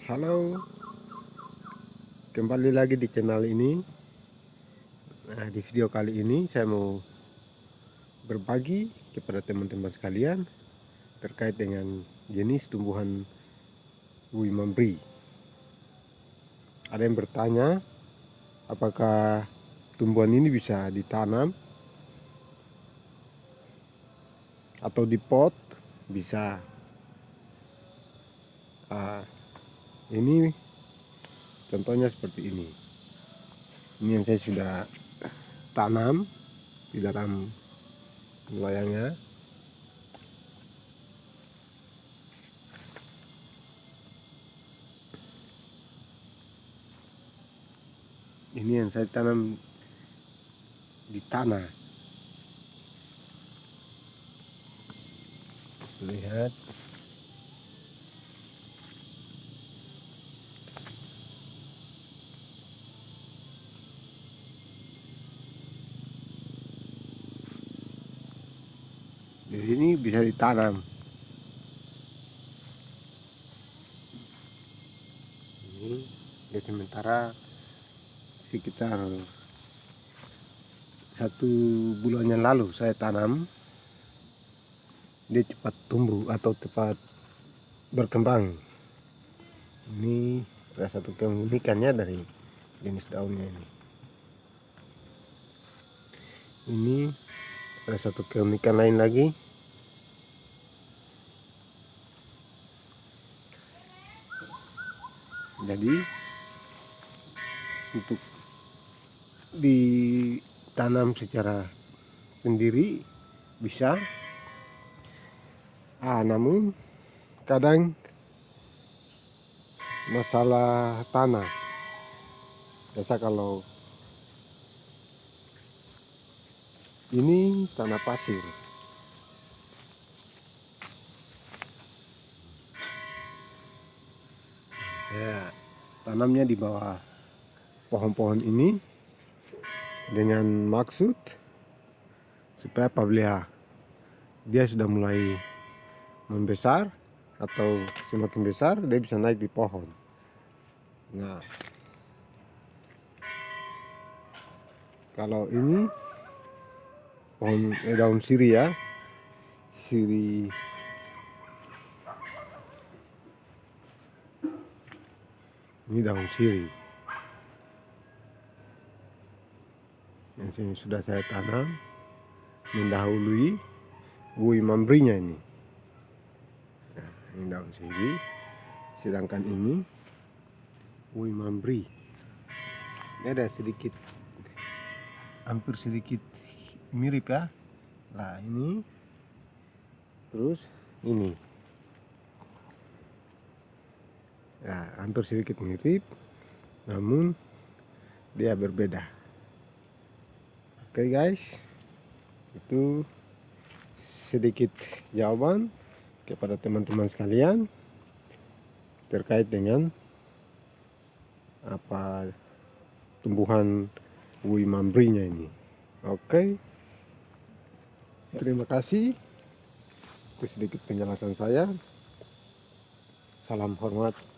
Halo, kembali lagi di channel ini. Nah, di video kali ini saya mau berbagi kepada teman-teman sekalian terkait dengan jenis tumbuhan Wimambri. Ada yang bertanya, apakah tumbuhan ini bisa ditanam atau di pot? Bisa. Ini contohnya seperti ini. Ini yang saya sudah tanam di dalam loyangnya. Ini yang saya tanam di tanah. Lihat. Jadi ini bisa ditanam. Ini ya, sementara sekitar 1 bulan yang lalu saya tanam. Dia cepat tumbuh atau cepat berkembang. Ini salah satu keunikannya dari jenis daunnya ini. Ini ada satu keunikan lain lagi. Jadi untuk ditanam secara sendiri bisa, namun kadang masalah tanah. Biasa kalau ini tanah pasir, saya tanamnya di bawah pohon-pohon ini dengan maksud supaya apabila dia sudah mulai membesar atau semakin besar, dia bisa naik di pohon. Nah, kalau ini pohon daun sirih ya, sirih. Ini daun sirih yang sudah saya tanam mendahului Wimambrinya ini. Nah, ini daun sirih, sedangkan ini Wimambri. Ini ada sedikit, hampir sedikit mirip ya. Nah, ini terus ini. Nah, hampir sedikit mirip, namun dia berbeda. Oke guys, itu sedikit jawaban kepada teman-teman sekalian terkait dengan apa tumbuhan Wimambrinya ini. Oke, terima kasih. Itu sedikit penjelasan saya. Salam hormat.